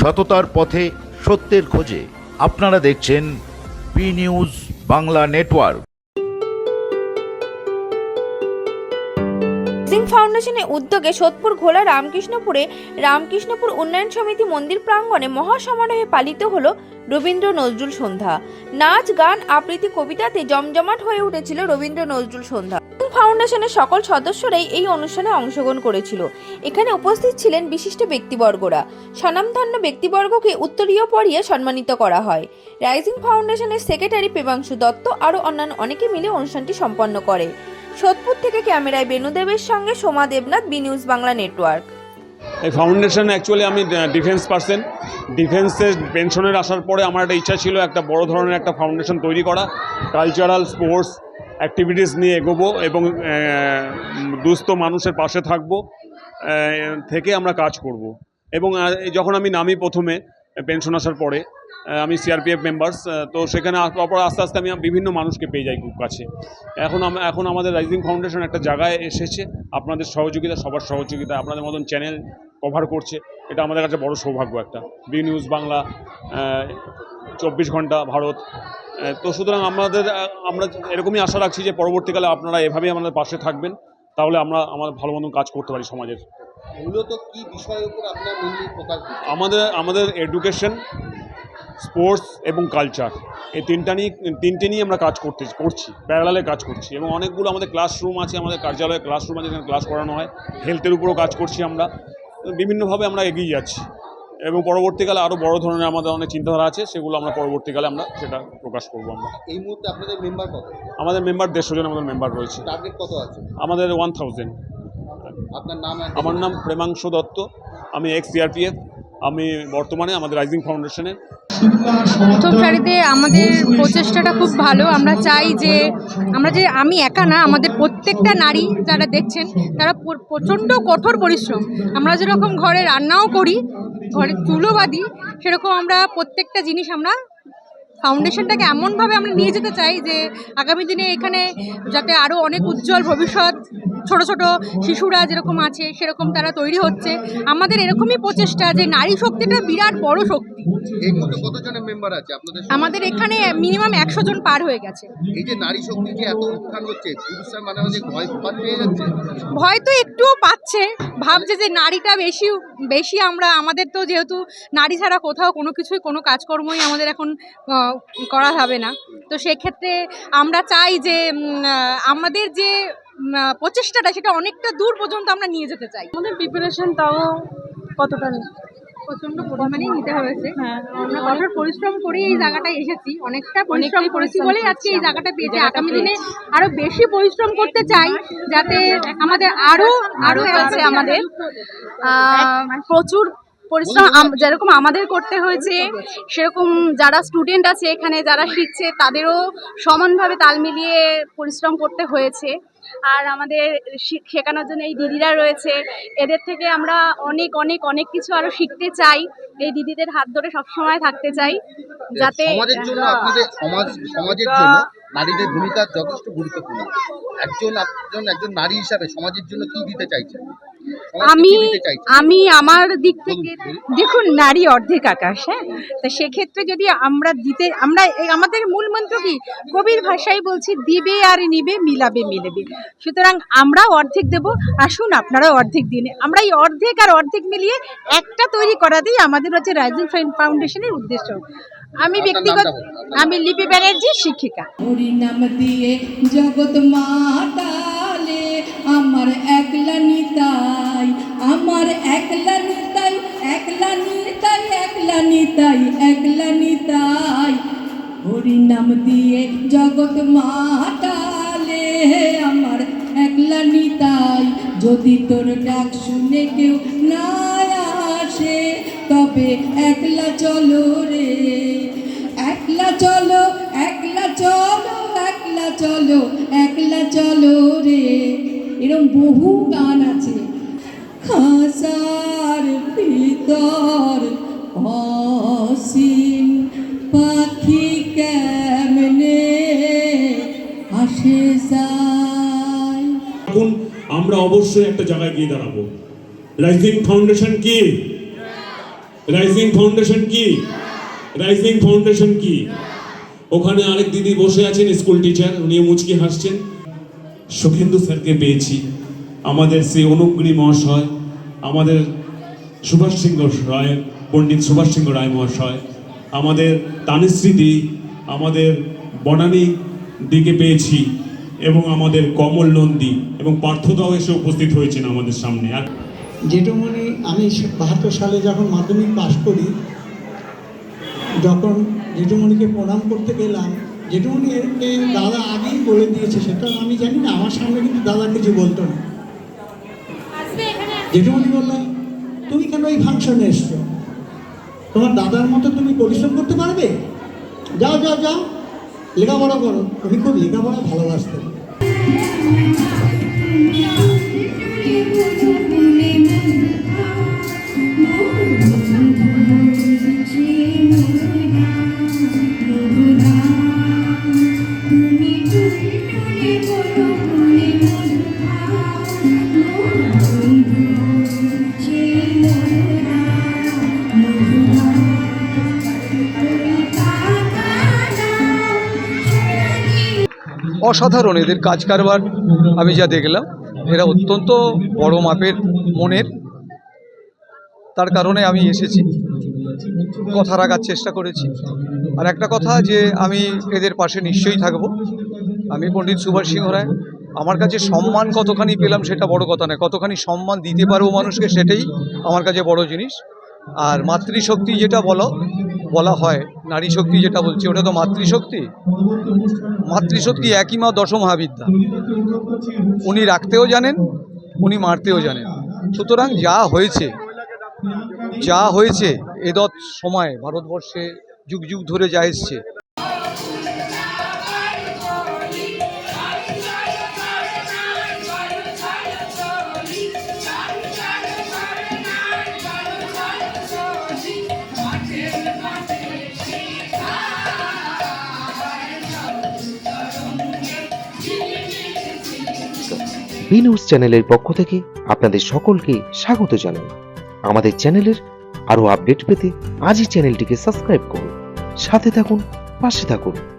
সততার পথে সত্যের খোঁজে। আপনারা দেখছেন B news Bangla network. Rising ফাউন্ডেশনের উদ্যোগে সোদপুর ঘোলা রামকৃষ্ণপুর উন্নয়ন সমিতি মন্দির প্রাঙ্গণে মহাসমারোহে পালিত হলো রবীন্দ্র নজরুল সন্ধ্যা। নাচ, গান, আবৃত্তি, কবিতাতে জমজমাট হয়ে উঠেছিল রবীন্দ্র নজরুল সন্ধ্যা। ফাউন্ডেশনের সকল সদস্যরাই এই অনুষ্ঠানে অংশগ্রহণ করেছিল। এখানে উপস্থিত ছিলেন বিশিষ্ট ব্যক্তিবর্গরা। স্বনামধন্য ব্যক্তিবর্গকে উত্তরীয় পরিয়ে সম্মানিত করা হয়। রাইজিং ফাউন্ডেশনের সেক্রেটারি প্রেমাংশু দত্ত আরও অন্যান্য অনেকে মিলে অনুষ্ঠানটি সম্পন্ন করে। সোদপুর থেকে ক্যামেরায় বেনুদেবের সঙ্গে Soma Debnath, B news Bangla network. এই ফাউন্ডেশন অ্যাকচুয়ালি আমি ডিফেন্স পার্সন, ডিফেন্সের পেনশনের আসার পরে আমার একটা ইচ্ছা ছিল একটা বড় ধরনের একটা ফাউন্ডেশন তৈরি করা, কালচারাল স্পোর্টস অ্যাক্টিভিটিস নিয়ে এগোবো এবং দুস্থ মানুষের পাশে থাকবো থেকে আমরা কাজ করব। এবং যখন আমি নামি প্রথমে পেনশন আসার পরে আমি সিআরপিএফ মেম্বার্স, তো সেখানে তারপর আস্তে আস্তে আমি বিভিন্ন মানুষকে পেয়ে যাই খুব কাছে। এখন আমাদের রাইজিং ফাউন্ডেশন একটা জায়গায় এসেছে, আপনাদের সহযোগিতা, সবার সহযোগিতা, আপনাদের মতন চ্যানেল কভার করছে, এটা আমাদের কাছে বড় সৌভাগ্য একটা। বি নিউজ বাংলা, 24 ঘন্টা ভারত। তো সুতরাং আমরা এরকমই আশা রাখছি যে পরবর্তীকালে আপনারা এভাবেই আমাদের পাশে থাকবেন, তাহলে আমরা আমাদের ভালো মতন কাজ করতে পারি সমাজের। মূলত কি বিষয়ের উপর আপনারা মেইনলি ফোকাস দিচ্ছেন? আমাদের এডুকেশন, স্পোর্টস এবং কালচার, এই তিনটে নিয়ে আমরা কাজ করছি, প্যারালালে কাজ করছি। এবং অনেকগুলো আমাদের ক্লাসরুম আছে, আমাদের কার্যালয়ে ক্লাসরুম আছে, যেখানে ক্লাস করানো হয়। হেলথের উপরও কাজ করছি আমরা, বিভিন্নভাবে আমরা এগিয়ে যাচ্ছি। এবং পরবর্তীকালে আরও বড় ধরনের আমাদের অনেক চিন্তাধারা আছে, সেগুলো আমরা পরবর্তীকালে আমরা সেটা প্রকাশ করবো। আমরা এই মুহূর্তে আপনাদের মেম্বার কত? আমাদের মেম্বার 150 জন আমাদের মেম্বার রয়েছে। টার্গেট কত আছে আমাদের 1000। আপনার নাম? আমার নাম প্রেমাংশু দত্ত, আমি এক্স সিআরপিএফ। আমি বর্তমানে আমাদের রাইজিং ফাউন্ডেশনের। প্রথম সারিতে আমাদের প্রচেষ্টাটা খুব ভালো। আমরা চাই যে আমি একা না, আমাদের প্রত্যেকটা নারী যারা দেখছেন তারা প্রচণ্ড কঠোর পরিশ্রম। আমরা যেরকম ঘরে রান্নাও করি, ঘরে চুলো বাঁধি, সেরকম আমরা প্রত্যেকটা জিনিস আমরা ফাউন্ডেশনটাকে এমনভাবে আমরা নিয়ে যেতে চাই যে আগামী দিনে এখানে যাতে আরও অনেক উজ্জ্বল ভবিষ্যৎ, ছোট ছোট শিশুরা যেরকম আছে সেরকম তারা তৈরি হচ্ছে। আমাদের এরকমই প্রচেষ্টা যে নারী শক্তিটা বিরাট বড় শক্তি। এই মুহূর্তে কতজনের মেম্বার আছে আপনাদের? আমাদের এখানে মিনিমাম 100 জন পার হয়ে গেছে। এই যে নারী শক্তি যে এত উত্থান হচ্ছে, পুরুষরা মাঝে ভয় পেয়ে যাচ্ছে। ভয় তো একটুও পাচ্ছে, ভাবছে যে নারীটা বেশি আমাদের তো যেহেতু নারী ছাড়া কোথাও কোনো কাজকর্মই আমাদের এখন করা হবে না। তো সেক্ষেত্রে আমরা চাই যে আমাদের যে প্রচেষ্টাটা সেটা অনেকটা দূর পর্যন্ত আমরা নিয়ে যেতে চাই। আমাদের প্রিপারেশন তাও কতটা প্রচন্ড পরিমাণে নিতে হয়েছে। আমরা কঠোর পরিশ্রম করে এই জায়গাটায় এসেছি, অনেকটা পরিশ্রম করেছি বলেই আজকে এই জায়গাটা পেয়েছি। আগামী দিনে আরো বেশি পরিশ্রম করতে চাই, যাতে আমাদের আরো আছে। আমাদের প্রচুর পরিশ্রম যেরকম আমাদের করতে হয়েছে, সেরকম যারা স্টুডেন্ট আছে এখানে যারা শিখছে তাদেরও সমানভাবে তাল মিলিয়ে পরিশ্রম করতে হয়েছে। আর আমাদের শেখানোর জন্য এই দিদিরা রয়েছে, এদের থেকে আমরা অনেক অনেক অনেক কিছু আরো শিখতে চাই। এই দিদিদের হাত ধরে সবসময় থাকতে চাই, যাতে সমাজের জন্য আপনাদের সমাজের জন্য নারীদের ভূমিকা যথেষ্ট গুরুত্বপূর্ণ। একজন নারী হিসাবে সমাজের জন্য কি দিতে চাইছেন? আমি আমার দিক থেকে দেখুন, নারী অর্ধেক আকাশ। হ্যাঁ, তো সেক্ষেত্রে যদি আমরা আমাদের মূল মন্ত্র কি, কবির ভাষায় বলছি, দিবে আর নিবে, মিলাবে মিলেবে। সুতরাং আমরাও অর্ধেক দেব, আসুন আপনারাও অর্ধেক দিন। আমরা এই অর্ধেক আর অর্ধেক মিলিয়ে একটা তৈরি করাতেই আমাদের হচ্ছে রাইজিং ফাউন্ডেশনের উদ্দেশ্য। আমি লিপি ব্যানার্জি, শিক্ষিকা। হরিনাম দিয়ে জগৎ মাতালে আমার একলা নিতাই, আমার একলা নিতাই, একলা নিতাই, একলা নিতাই, একলা নিতাই। হরিনাম দিয়ে জগৎ মাতালে আমার একলা নিতাই। যদি তোর ডাক শুনে কেউ না আসে, তবে একলা চলো রে, একলা চলো, একলা চলো, একলা চলো, একলা চলো রে। এরকম বহু গান আছে। খাসার ভিতর অসীম পাখি কেমনে আসে যায়। এখন আমরা অবশ্যই একটা জায়গায় গিয়ে দাঁড়াবো। রাইজিং ফাউন্ডেশন কি? রাইজিং ফাউন্ডেশন কি? রাইজিং ফাউন্ডেশন কি? ওখানে আরেক দিদি বসে আছেন, স্কুল টিচার, উনি মুচকি হাসছেন। সুখেন্দু স্যারকে পেয়েছি, আমাদের শ্রী অনুগ্রী মহাশয়, আমাদের সুভাষ সিংহ রায়, পণ্ডিত সুভাষ সিংহ রায় মহাশয়, আমাদের তানিশ্রীদি, আমাদের বনানী দিকে পেয়েছি, এবং আমাদের কমল নন্দী এবং পার্থদাও এসে উপস্থিত হয়েছেন আমাদের সামনে। আর জেঠুমণি, আমি 72 সালে যখন মাধ্যমিক পাশ করি, যখন জেঠুমণিকে প্রণাম করতে গেলাম, জেঠুমণিকে দাদা আগেই বলে দিয়েছে, সেটা আমি জানি না, আমার সামনে কিন্তু দাদা কিছু বলতো না। জেঠুমণি বললো, তুমি কেন এই ফাংশনে এসছো? তোমার দাদার মতো তুমি পরিশ্রম করতে পারবে? যাও যাও যাও, লেখাপড়া করো। উনি খুব লেখাপড়া ভালোবাসতেন। অসাধারণ এদের কাজ কারবার। আমি যা দেখলাম, এরা অত্যন্ত বড় মাপের মনের, তার কারণে আমি এসেছি, কথা রাখার চেষ্টা করেছি। আর একটা কথা, যে আমি এদের পাশে নিশ্চয়ই থাকব। আমি পণ্ডিত সুভাষ সিংহ রায়, আমার কাছে সম্মান কতখানি পেলাম সেটা বড় কথা নয়, কতখানি সম্মান দিতে পারবো মানুষকে সেটাই আমার কাছে বড় জিনিস। আর মাতৃশক্তি যেটা বলা হয়, নারী শক্তি যেটা বলছি, ওটা তো মাতৃশক্তি। মাতৃশক্তি একই মা, দশম মহাবিদ্যা। উনি রাখতেও জানেন, উনি মারতেও জানেন। সুতরাং যা হয়েছে এদৎ সময় ভারতবর্ষে যুগ যুগ ধরে যা এসছে, বি নিউজ চ্যানেলের পক্ষ থেকে আপনাদের সকলকে স্বাগত জানাই। আমাদের চ্যানেলের আরো আপডেট পেতে আজই চ্যানেলটিকে সাবস্ক্রাইব করুন, সাথে থাকুন, পাশে থাকুন।